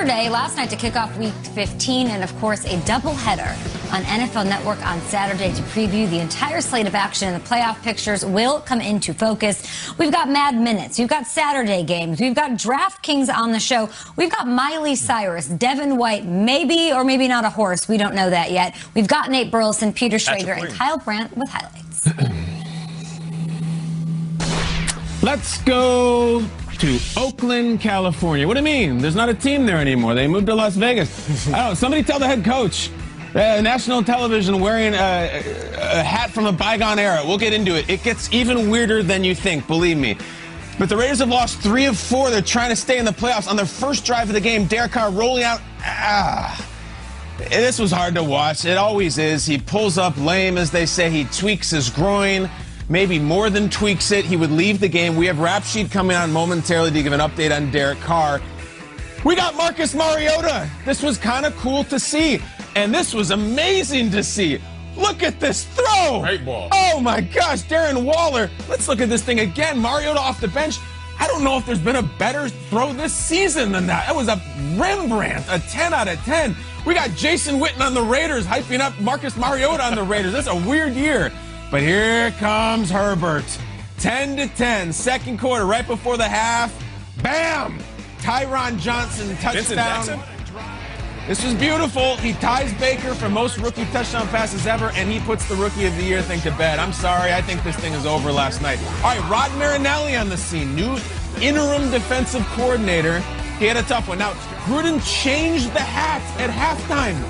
Saturday, last night to kick off Week 15, and of course a doubleheader on NFL Network on Saturday to preview the entire slate of action. And the playoff pictures will come into focus. We've got Mad Minutes, we've got Saturday games, we've got DraftKings on the show, we've got Miley Cyrus, Devin White, maybe or maybe not a horse, we don't know that yet. We've got Nate Burleson, Peter Schrager, and Kyle Brandt with highlights. Let's go to Oakland, California. What do you mean? There's not a team there anymore. They moved to Las Vegas. I don't know. Somebody tell the head coach. National television wearing a hat from a bygone era. We'll get into it. It gets even weirder than you think, believe me. But the Raiders have lost 3 of 4. They're trying to stay in the playoffs. On their first drive of the game, Derek Carr rolling out. This was hard to watch. It always is. He pulls up lame, as they say. He tweaks his groin. Maybe more than tweaks it. He would leave the game. We have Rap Sheet coming on momentarily to give an update on Derek Carr. We got Marcus Mariota. This was kind of cool to see. And this was amazing to see. Look at this throw. Great ball. Oh, my gosh. Darren Waller. Let's look at this thing again. Mariota off the bench. I don't know if there's been a better throw this season than that. That was a Rembrandt, a 10 out of 10. We got Jason Witten on the Raiders hyping up Marcus Mariota on the Raiders. That's a weird year. But here comes Herbert. 10-10, second quarter, right before the half. Bam! Tyron Johnson, touchdown. This was beautiful. He ties Baker for most rookie touchdown passes ever, and he puts the Rookie of the Year thing to bed. I'm sorry, I think this thing is over last night. All right, Rod Marinelli on the scene, new interim defensive coordinator. He had a tough one. Now, Gruden changed the hat at halftime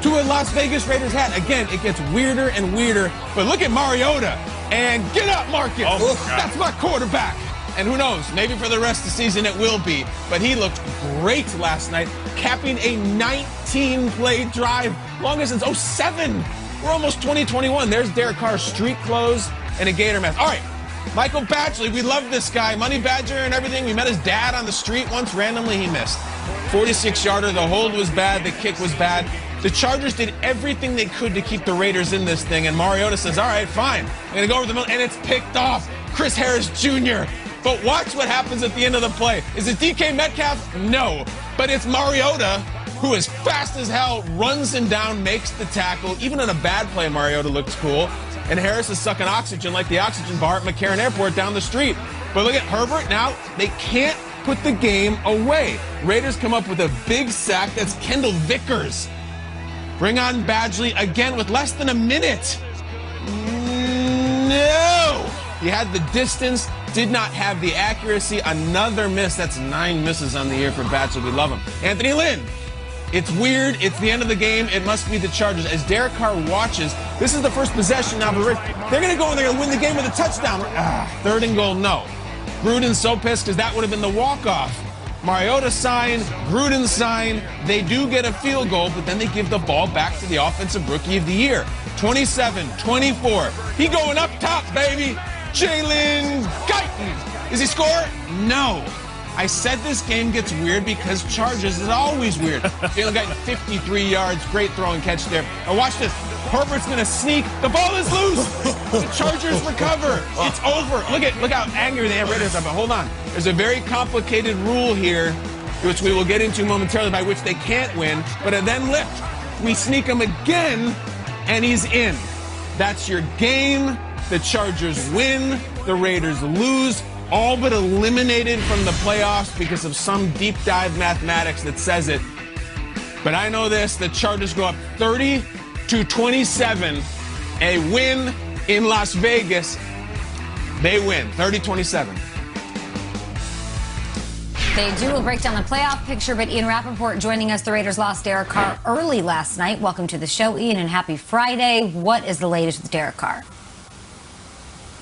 to a Las Vegas Raiders hat. Again, it gets weirder and weirder. But look at Mariota. And get up, Marcus. Oh, that's my quarterback. And who knows, maybe for the rest of the season it will be. But he looked great last night, capping a 19-play drive, longest since 07. We're almost 2021. There's Derek Carr's street clothes and a Gator mask. All right, Michael Badgley, we love this guy. Money Badger and everything. We met his dad on the street once. Randomly, he missed. 46-yarder. The hold was bad. The kick was bad. The Chargers did everything they could to keep the Raiders in this thing, and Mariota says, all right, fine. I'm going to go over the middle, and it's picked off. Chris Harris Jr. But watch what happens at the end of the play. Is it DK Metcalf? No. But it's Mariota, who is fast as hell, runs him down, makes the tackle. Even in a bad play, Mariota looks cool. And Harris is sucking oxygen like the oxygen bar at McCarran Airport down the street. But look at Herbert now. They can't put the game away. Raiders come up with a big sack. That's Kendall Vickers. Bring on Badgley again with less than a minute. No! He had the distance, did not have the accuracy. Another miss. That's 9 misses on the year for Badgley. We love him. Anthony Lynn. It's weird. It's the end of the game. It must be the Chargers. As Derek Carr watches, this is the first possession now. They're going to go and they're going to win the game with a touchdown. 3rd and goal, no. Gruden's so pissed because that would have been the walk-off. Mariota sign, Gruden sign. They do get a field goal, but then they give the ball back to the Offensive Rookie of the Year. 27-24. He going up top, baby. Jalen Guyton. Does he score? No. I said this game gets weird because Chargers is always weird. Jalen Guyton, 53 yards. Great throw and catch there. Now watch this. Herbert's going to sneak. The ball is loose. The Chargers recover. It's over. Look how angry the Raiders are. But hold on. There's a very complicated rule here, which we will get into momentarily, by which they can't win. But then lift. We sneak him again, and he's in. That's your game. The Chargers win. The Raiders lose. All but eliminated from the playoffs because of some deep dive mathematics that says it. But I know this. The Chargers go up 30-27. A win in Las Vegas. They win 30-27. They do. We'll break down the playoff picture, but Ian Rappaport joining us. The Raiders lost Derek Carr early last night. Welcome to the show, Ian, and happy Friday. What is the latest with Derek Carr?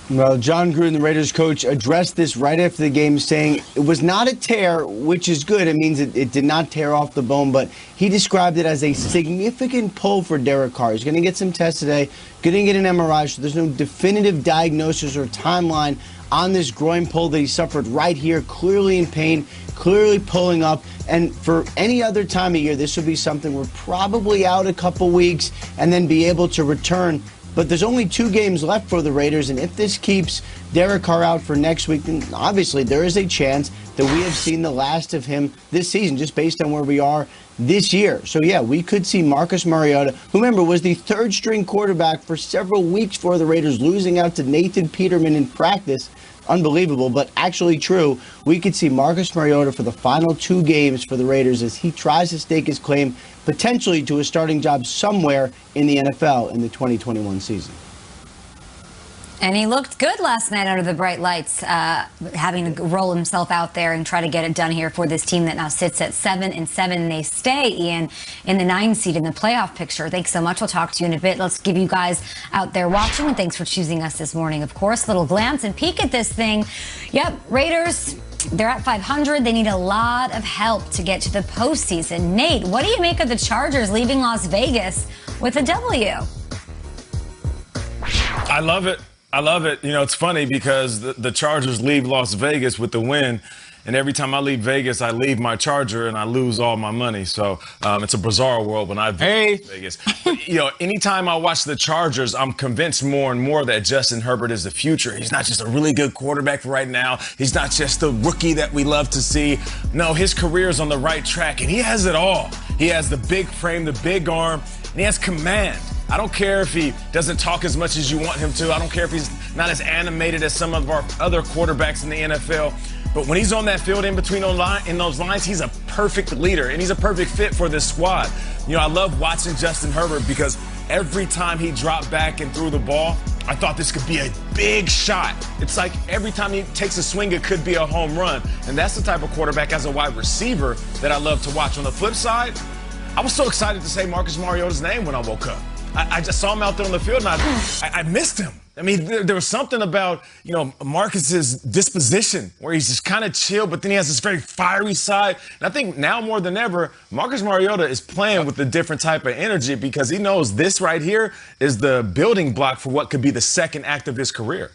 Well, John Gruden, the Raiders coach, addressed this right after the game, saying it was not a tear, which is good. It means it did not tear off the bone, but he described it as a significant pull for Derek Carr. He's going to get some tests today, going to get an MRI, so there's no definitive diagnosis or timeline on this groin pull that he suffered right here, clearly in pain, clearly pulling up. And for any other time of year, this would be something we're probably out a couple weeks and then be able to return. But there's only 2 games left for the Raiders, and if this keeps Derek Carr out for next week, then obviously there is a chance that we have seen the last of him this season, just based on where we are this year. So, yeah, we could see Marcus Mariota, who, remember, was the third-string quarterback for several weeks for the Raiders, losing out to Nathan Peterman in practice. Unbelievable, but actually true. We could see Marcus Mariota for the final 2 games for the Raiders as he tries to stake his claim potentially to a starting job somewhere in the NFL in the 2021 season. And he looked good last night under the bright lights, having to roll himself out there and try to get it done here for this team that now sits at 7-7. And they stay, Ian, in the 9 seed in the playoff picture. Thanks so much. We'll talk to you in a bit. Let's give you guys out there watching, and thanks for choosing us this morning, of course. Little glance and peek at this thing. Yep, Raiders, they're at 500. They need a lot of help to get to the postseason. Nate, what do you make of the Chargers leaving Las Vegas with a W? I love it. I love it. You know, it's funny because the Chargers leave Las Vegas with the win. And every time I leave Vegas, I leave my Charger and I lose all my money. So it's a bizarre world when I visit Vegas. But, you know, anytime I watch the Chargers, I'm convinced more and more that Justin Herbert is the future. He's not just a really good quarterback for right now. He's not just the rookie that we love to see. No, his career is on the right track, and he has it all. He has the big frame, the big arm, and he has command. I don't care if he doesn't talk as much as you want him to. I don't care if he's not as animated as some of our other quarterbacks in the NFL. But when he's on that field in between those lines, he's a perfect leader, and he's a perfect fit for this squad. You know, I love watching Justin Herbert because every time he dropped back and threw the ball, I thought this could be a big shot. It's like every time he takes a swing, it could be a home run. And that's the type of quarterback as a wide receiver that I love to watch. On the flip side, I was so excited to say Marcus Mariota's name when I woke up. I just saw him out there on the field, and I missed him. I mean, there was something about, you know, Marcus's disposition where he's just kind of chill, but then he has this very fiery side. And I think now more than ever, Marcus Mariota is playing with a different type of energy because he knows this right here is the building block for what could be the second act of his career.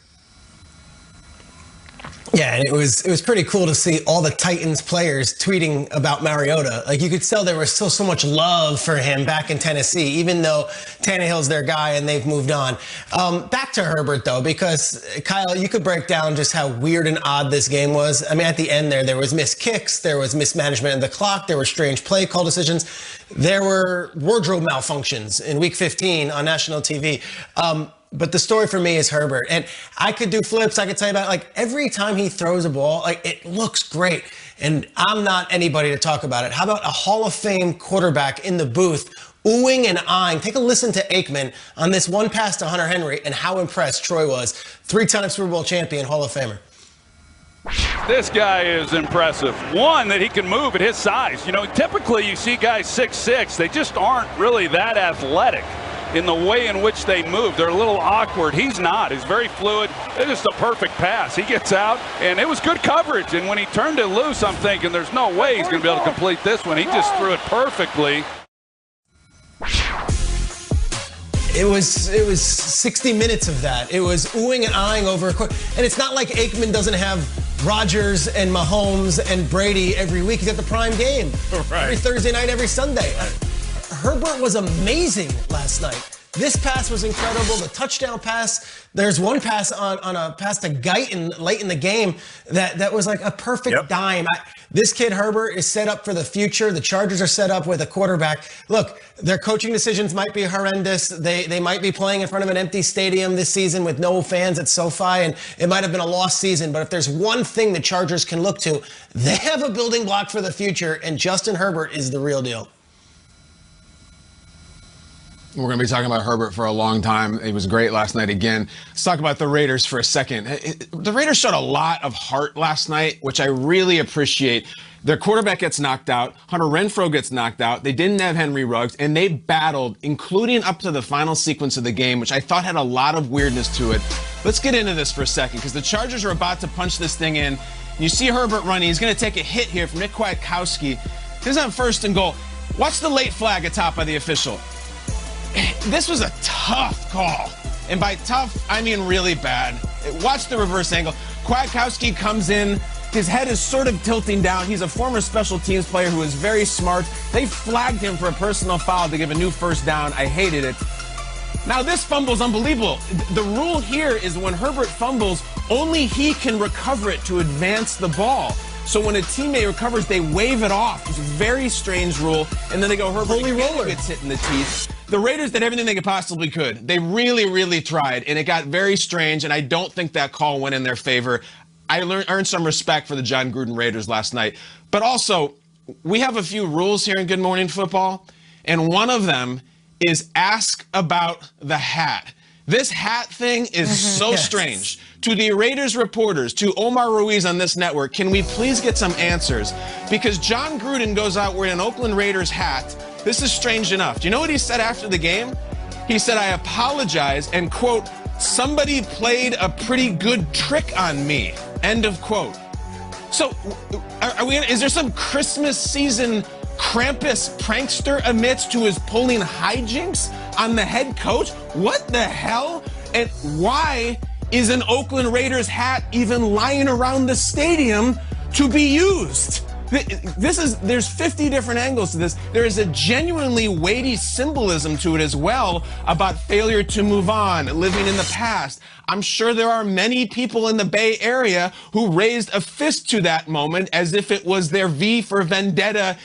Yeah, and it was pretty cool to see all the Titans players tweeting about Mariota. Like, you could tell there was still so much love for him back in Tennessee, even though Tannehill's their guy and they've moved on. Back to Herbert, though, because, Kyle, you could break down just how weird and odd this game was. I mean, at the end there was missed kicks, there was mismanagement of the clock, there were strange play call decisions, there were wardrobe malfunctions in Week 15 on national TV. But the story for me is Herbert. And I could do flips. I could tell you about it. Like, every time he throws a ball, like, it looks great. And I'm not anybody to talk about it. How about a Hall of Fame quarterback in the booth oohing and eyeing? Take a listen to Aikman on this one pass to Hunter Henry and how impressed Troy was. 3-time Super Bowl champion, Hall of Famer. This guy is impressive. One, that he can move at his size. You know, typically you see guys 6'6". They just aren't really that athletic in the way in which they move. They're a little awkward. He's not. He's very fluid. It's just a perfect pass. He gets out, and it was good coverage. And when he turned it loose, I'm thinking there's no way he's going to be able to complete this one. He just threw it perfectly. It was 60 minutes of that. It was oohing and eyeing over a court. And it's not like Aikman doesn't have Rodgers and Mahomes and Brady every week. He's at the prime game. Right. Every Thursday night, every Sunday. Herbert was amazing last night. This pass was incredible. The touchdown pass. There's one pass on a pass to Guyton late in the game that was like a perfect dime. This kid Herbert is set up for the future. The Chargers are set up with a quarterback. Look, their coaching decisions might be horrendous. They might be playing in front of an empty stadium this season with no fans at SoFi, and it might have been a lost season. But if there's one thing the Chargers can look to, they have a building block for the future, and Justin Herbert is the real deal. We're going to be talking about Herbert for a long time. He was great last night again. Let's talk about the Raiders for a second. The Raiders showed a lot of heart last night, which I really appreciate. Their quarterback gets knocked out. Hunter Renfrow gets knocked out. They didn't have Henry Ruggs, and they battled, including up to the final sequence of the game, which I thought had a lot of weirdness to it. Let's get into this for a second, because the Chargers are about to punch this thing in. You see Herbert running. He's going to take a hit here from Nick Kwiatkowski. He's on 1st and goal. Watch the late flag atop by the official. This was a tough call. And by tough, I mean really bad. Watch the reverse angle. Kwiatkowski comes in. His head is sort of tilting down. He's a former special teams player who is very smart. They flagged him for a personal foul to give a new 1st down. I hated it. Now, this fumble's unbelievable. The rule here is when Herbert fumbles, only he can recover it to advance the ball. So when a teammate recovers, they wave it off. It's a very strange rule. And then they go, Herbert gets hit in the teeth. The Raiders did everything they could possibly could. They really, really tried, and it got very strange, and I don't think that call went in their favor. I earned some respect for the John Gruden Raiders last night. But also, we have a few rules here in Good Morning Football, and one of them is ask about the hat. This hat thing is so strange. To the Raiders reporters, to Omar Ruiz on this network, can we please get some answers? Because John Gruden goes out wearing an Oakland Raiders hat. This is strange enough. Do you know what he said after the game? He said, I apologize, and quote, somebody played a pretty good trick on me, end of quote. So is there some Christmas season Krampus prankster amidst who is pulling hijinks on the head coach? What the hell? And why is an Oakland Raiders hat even lying around the stadium to be used? There's 50 different angles to this. There is a genuinely weighty symbolism to it as well about failure to move on, living in the past. I'm sure there are many people in the Bay Area who raised a fist to that moment as if it was their V for Vendetta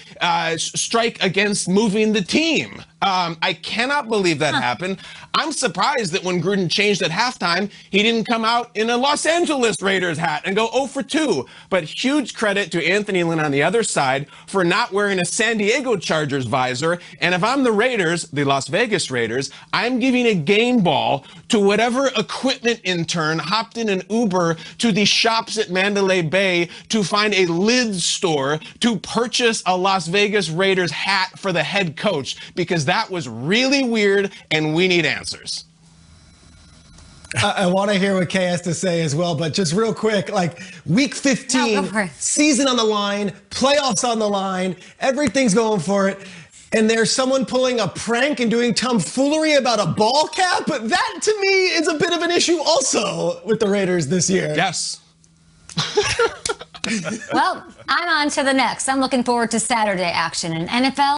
strike against moving the team. I cannot believe that happened. I'm surprised that when Gruden changed at halftime, he didn't come out in a Los Angeles Raiders hat and go 0 for 2. But huge credit to Anthony Lynn on the other side for not wearing a San Diego Chargers visor. And if I'm the Raiders, the Las Vegas Raiders, I'm giving a game ball to whatever equipment intern hopped in an Uber to the shops at Mandalay Bay to find a lids store to purchase a Las Vegas Raiders hat for the head coach, because that was really weird and we need answers. I want to hear what Kay has to say as well, but just real quick, like week 15, season on the line, playoffs on the line, everything's going for it. And there's someone pulling a prank and doing tomfoolery about a ball cap. But that, to me, is a bit of an issue also with the Raiders this year. Yes. Well, I'm on to the next. I'm looking forward to Saturday action in NFL.